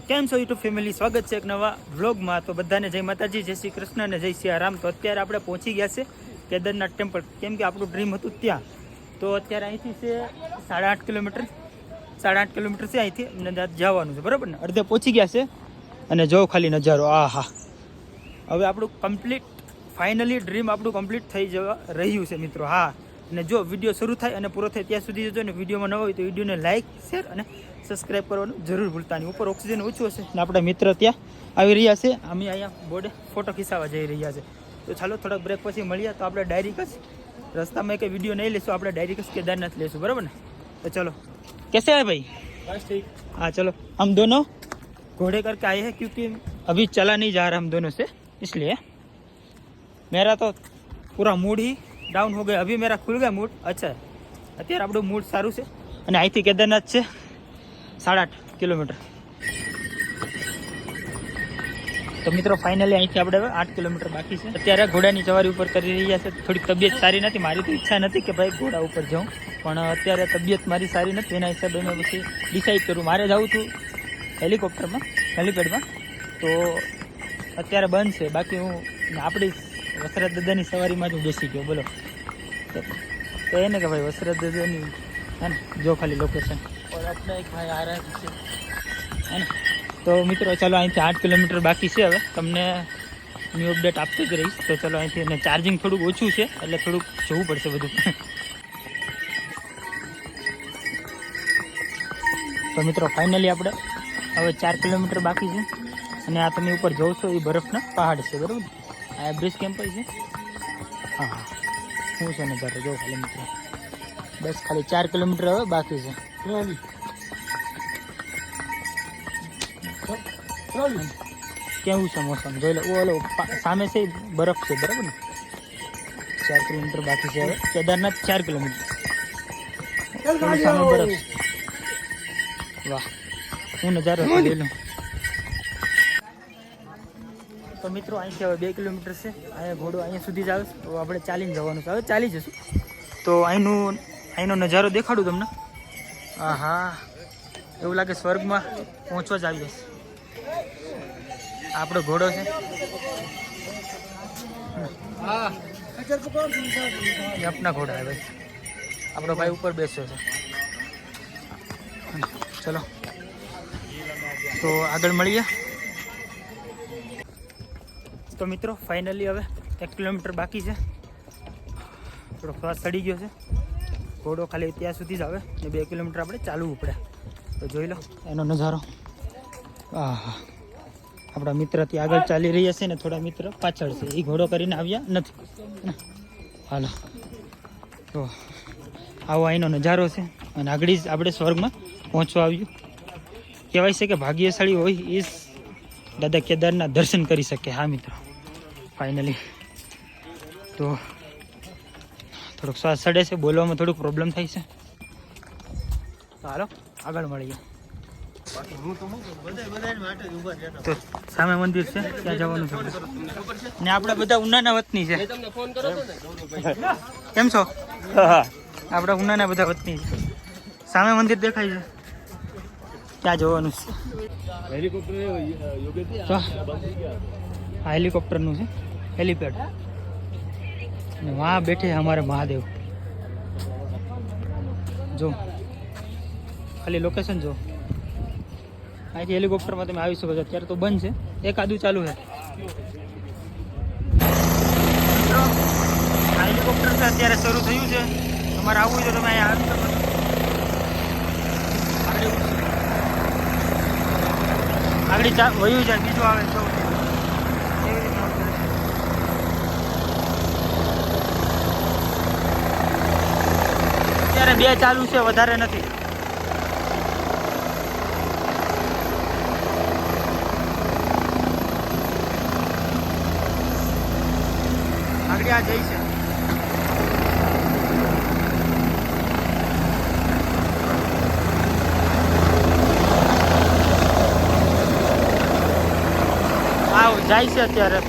કેમ છો YouTube family, સ્વાગત છે એક નવા વ્લોગમાં। તો બધાને જય માતાજી, જય શ્રી કૃષ્ણ અને જય સિયારામ। તો અત્યારે આપણે પહોંચી ગયા છે કેદારનાથ ટેમ્પલ, કેમ કે આપણું ડ્રીમ હતું ત્યાં। તો અત્યારે અહીંથી છે 8.5 કિલોમીટર, 8.5 કિલોમીટર છે અહીંથી અમને જવાનું છે, બરાબર ને? અડધે પહોંચી ગયા છે અને જો ખાલી નજારો, આ હા, હવે આપણું કમ્પ્લીટ ફાઇનલી ડ્રીમ આપણું કમ્પ્લીટ થઈ જવા રહ્યું છે મિત્રો। હા, અને જો વિડીયો શરૂ થાય અને પૂરો થાય ત્યાં સુધી જો ને વિડીયોમાં ન હોય તો વિડીયોને લાઇક, શેર અને સબસ્ક્રાઈબ કરવાનું જરૂર ભૂલતા નહીં। ઉપર ઓક્સિજન ઓછું હશે ને આપણા મિત્ર ત્યાં આવી રહ્યા છે, અમે અહીંયા બોર્ડે ફોટો ખીચાવવા જઈ રહ્યા છે। તો ચાલો થોડાક બ્રેક પછી મળીએ। તો આપણે ડાયરેક્ટ જ રસ્તામાં કંઈ વિડીયો નહીં લેશું, આપણે ડાયરેક્ટ જ केदारनाथ लेશું, बराबर ना? तो चलो, कैसे है भाई? बस ठीक। हाँ चलो, हम दोनों घोड़े करके आए हैं क्योंकि अभी चला नहीं जा रहा हम दोनों से, इसलिए मेरा तो पूरा मूड ही डाउन हो गया। अभी मेरा खुल गया मूड, अच्छा है। અત્યારે આપણું મૂડ સારું છે અને અહીંથી કેદારનાથ છે 8.5 કિલોમીટર। તો મિત્રો ફાઇનલી અહીંથી આપણે હવે 8 કિલોમીટર બાકી છે। અત્યારે ઘોડાની સવારી ઉપર કરી રહ્યા છે। થોડીક તબિયત સારી નથી, મારી તો ઈચ્છા નથી કે ભાઈ ઘોડા ઉપર જાઉં, પણ અત્યારે તબિયત મારી સારી નથી, એના હિસાબે મેં પછી ડિસાઈડ કરું મારે જવું હતું હેલિકોપ્ટરમાં, હેલિપેડમાં। તો અત્યારે બંધ છે, બાકી હું આપણી વસરાજ દાદાની સવારીમાં જ હું બેસી ગયો, બોલો। तो ये कि भाई वसरत दादानी है ना, जो खाली लोकेशन और अपना एक भाई आ रहा है ना। तो मित्रों चलो अँ 8 किलोमीटर बाकी है, हमें तमने न्यू अपडेट आपती ज रहीश। तो चलो अँ चार्जिंग थोड़ું ઓછું છે એટલે થોડુંક જોવું પડશે બધું। તો મિત્રો ફાઇનલી આપણે હવે 4 કિલોમીટર બાકી છે અને આ તમે ઉપર જોવો છો એ બરફના પહાડ છે, બરાબર? આ બ્રિજ કેમ્પ છે। હા હા, શું છે નજારો જો ખાલી મિત્રો, બસ ખાલી 4 કિલોમીટર હવે બાકી છે। કેવું છે મોસમ જોઈ લો, ઓલો સામે છે બરફ છે, બરાબર ને? 4 કિલોમીટર બાકી છે હવે કેદારનાથ, 4 કિલોમીટર સામે બરફ। વાહ, શું નજારો છે જોઈ લો। તો મિત્રો અહીંથી હવે 2 કિલોમીટર છે, અહીંયા ઘોડો અહીંયા સુધી જ આવે છે, તો આપણે ચાલીને જવાનું છે, હવે ચાલી જશું। તો અહીંનો નજારો દેખાડું તમને। હા હા, એવું લાગે સ્વર્ગમાં પહોંચવા જ આવી જશે। આપણો ઘોડો છે, ये अपना घोड़ा है भाई, આપણો ભાઈ ઉપર બેસ્યો છે। ચલો તો આગળ મળીએ। તો મિત્રો ફાઇનલી હવે 1 કિલોમીટર બાકી છે, થોડો શ્વાસ ચડી ગયો છે, ઘોડો ખાલી ત્યાં સુધી જ આવે ને 2 કિલોમીટર આપણે ચાલવું પડે। તો જોઈ લો એનો નજારો। હા, આપણા મિત્ર ત્યાં આગળ ચાલી રહ્યા છે ને થોડા મિત્ર પાછળ છે, એ ઘોડો કરીને આવ્યા નથી। હાલો, તો આવો અહીંનો નજારો છે અને આગળ જ આપણે સ્વર્ગમાં પહોંચવા આવ્યું। કહેવાય છે કે ભાગ્યશાળી હોય એ જ દાદા કેદારના દર્શન કરી શકે। હા મિત્રો ફાઇનલી તો થોડુંક શ્વાસ ચડે છે, બોલવામાં થોડુંક પ્રોબ્લેમ થાય છે। તો હાલો આગળ મળીએ। તો સામે મંદિર છે, ત્યાં જવાનું છે ને આપણે બધા ઉનાના વતની છે। કેમ છો? આપણે ઉનાના બધા વતની છે। સામે મંદિર દેખાય છે, ત્યાં જવાનું છે। આ હેલિકોપ્ટરનું છે, હેલીપેડ, અને વहाँ બેઠે हमारे महादेव। જો ખાલી લોકેશન જો, અહીંથી હેલિકોપ્ટરમાં તમે આવી શકો છો। અત્યારે તો બંધ છે, એક આદું ચાલુ છે। આ હેલિકોપ્ટર છે અત્યારે શરૂ થયું છે, તમારે આવવું હોય તો તમે અહીંયા આવી શકો છો। આગળ વયું જાય, બીજું આવે તો અત્યારે 2 ચાલુ છે, વધારે નથી। આગળ આ જઈ છે, આવ જાય છે અત્યારે।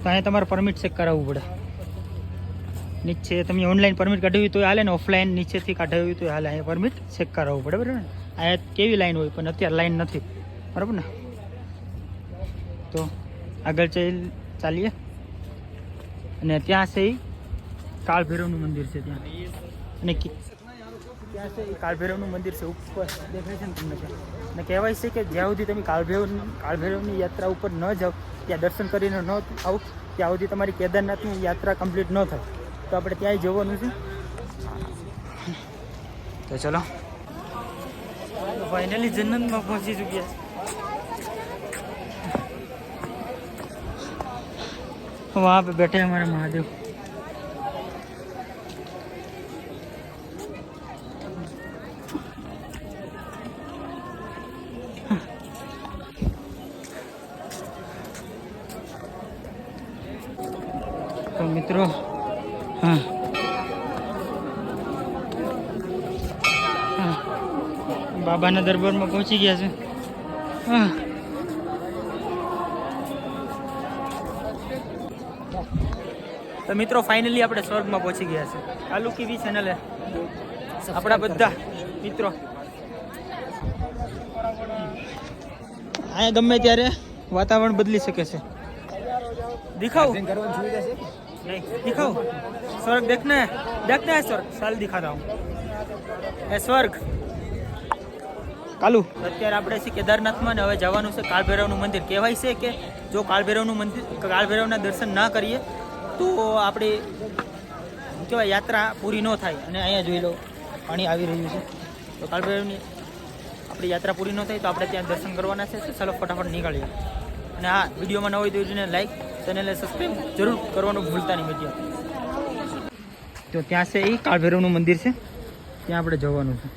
તો અહીંયા તમારે પરમિટ ચેક કરાવવું પડે। નીચે તમે ઓનલાઈન પરમિટ કાઢવી તો હાલે ને ઓફલાઈન નીચેથી કાઢવી તો હાલે. અહીંયા પરમિટ ચેક કરાવવું પડે બરાબર ને. અહીંયા કેવી લાઈન હોય પણ અત્યારે લાઈન નથી બરાબર ને. તો આગળ ચાલીએ અને ત્યાં છે એ કાળ ભૈરવનું મંદિર છે ત્યાં. અને ત્યાં છે એ કાળ ભૈરવનું મંદિર છે ઉપર દેખાય છે ને તમને ત્યાં. અને કહેવાય છે કે જ્યાં સુધી તમે કાળભૈરવની યાત્રા ઉપર ન જાઓ, ત્યાં દર્શન કરીને ન આવો, ત્યાં સુધી તમારી કેદારનાથની યાત્રા કમ્પ્લીટ ન થાય. તો આપણે ત્યાંય જવાનું છે. તો ચલો ફાઇનલી જન્નતમાં પહોંચી ચૂક્યા છે. वहाँ पे बैठे हैं हमारे महादेव. तो मित्रों हाँ બાબાના દરબારમાં પહોંચી ગયા છે. હા તો મિત્રો ફાઇનલી આપણે સ્વર્ગમાં પહોંચી ગયા છે. કાલુ ટીવી ચેનલે આપણા બધા મિત્રો અહીંયા ગમે ત્યારે વાતાવરણ બદલી શકે છે. दिखाओ नहीं दिखाओ स्वर्ग देखना है स्वर्ग साल दिखाता हूँ એ સ્વર્ગ. કાલુ અત્યારે આપણે છે કેદારનાથમાં ને હવે જવાનું છે કાળભૈરવનું મંદિર. કહેવાય છે કે જો કાળભૈરવના દર્શન ના કરીએ તો આપણે કહેવાય યાત્રા પૂરી ન થાય. અને અહીંયા જોઈ લો પાણી આવી રહ્યું છે. તો કાળભૈરવની આપણી યાત્રા પૂરી ન થાય તો આપણે ત્યાં દર્શન કરવાના છે. તો ચાલો ફટાફટ નીકળીએ. અને હા, વિડીયોમાં ન હોય તો વિડીયોને લાઈક, ચેનલને સબસ્ક્રાઈબ જરૂર કરવાનું ભૂલતા નહીં મિત્રો. તો ત્યાં છે એ કાળભૈરવનું મંદિર છે, ત્યાં આપણે જવાનું છે.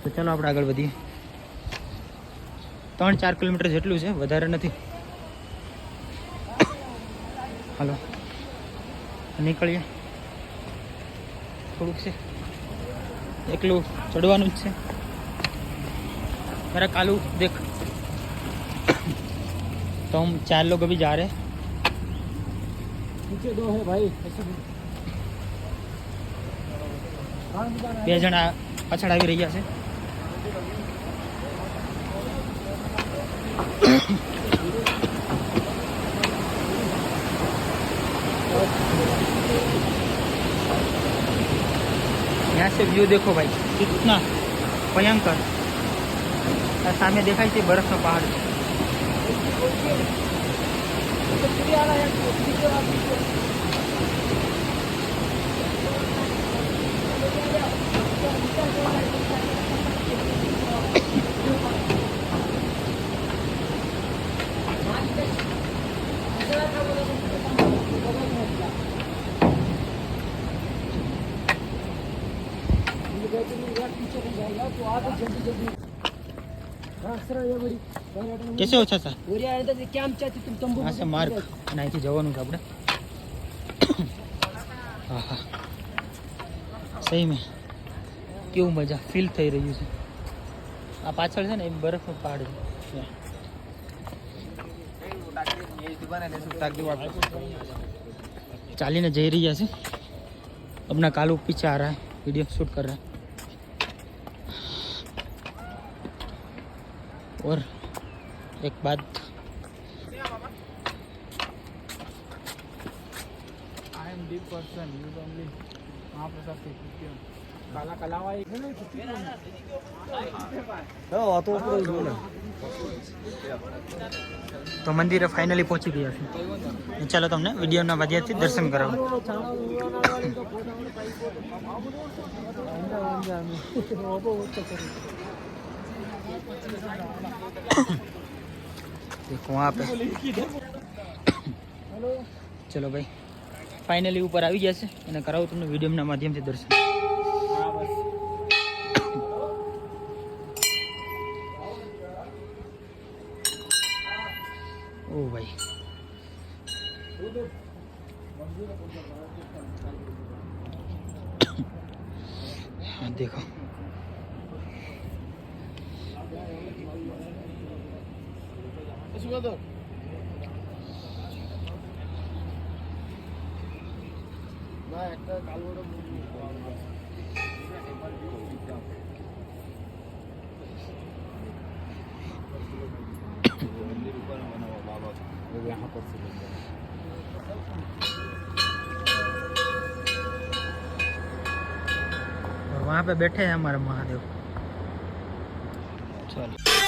તો ચાલો આપણે આગળ વધીએ. 3-4 કિલોમીટર જેટલું છે, વધારે નથી. હાલો નીકળીએ. થોડુંક છે, એકલું ચડવાનું જ છે. मेरा कालू देख. तो हम 4 लोग अभी जा रहे हैं. नीचे 2 है भाई. 2 જણા પાછળ આવી રહ્યા છે. यहाँ से व्यू देखो भाई कितना भयंकर. सामने देखाय છે બરફનો પહાડ. कैसे हो था यहाँ से मार्ग અને અહીંથી જવાનું છે આપણે. હા હા સહી મેં કેવું મજા ફીલ થઈ રહ્યું છે. આ પાછળ છે ને એ બરફનો પહાડ છે. ચાલીને જઈ રહ્યા છે. अपना कालू पीछे आ रहा है, वीडियो शूट कर रहा है. और एक बात, I am deep person, you only महाप्रसाद से काला कलावा एक है ना तो ऊपर ही बोला. तो मंदिरे फाइनली पहुंची गया છે. ચાલો તમને વિડીયોના માધ્યમથી દર્શન કરાવું. देखो वहाँ पे चलो भाई फाइनली ऊपर આવી ગયા છે અને કરાવું તમને વિડીયોના માધ્યમથી દર્શન. ओ भाई हाँ देखो यहाँ पर से और वहाँ पे बैठे हैं हमारे महादेव। चलो